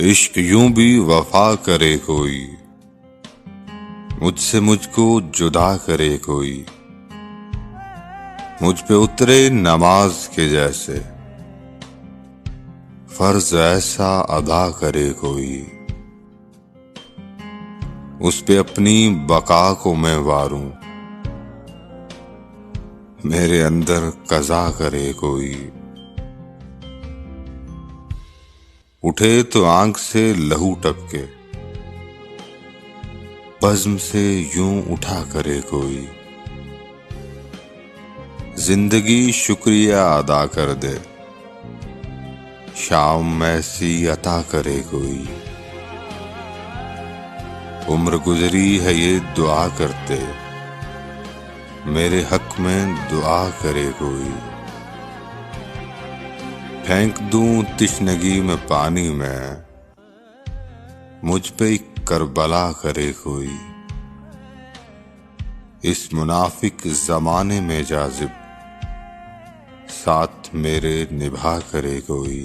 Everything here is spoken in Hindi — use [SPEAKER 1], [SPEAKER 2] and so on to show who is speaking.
[SPEAKER 1] इश्क यूं भी वफा करे कोई, मुझसे मुझको जुदा करे कोई, मुझ पे उतरे नमाज के जैसे, फर्ज ऐसा अदा करे कोई, उस पे अपनी बका को मैं वारूं, मेरे अंदर कज़ा करे कोई। उठे तो आंख से लहू टपके, बज़्म से यूं उठा करे कोई, जिंदगी शुक्रिया अदा कर दे, शाम ऐसी अता करे कोई। उम्र गुजरी है ये दुआ करते, मेरे हक में दुआ करे कोई। फेंक दूं तिश्नगी में पानी में, मुझ पे करबला करे कोई। इस मुनाफिक जमाने में जाजिब, साथ मेरे निभा करे कोई।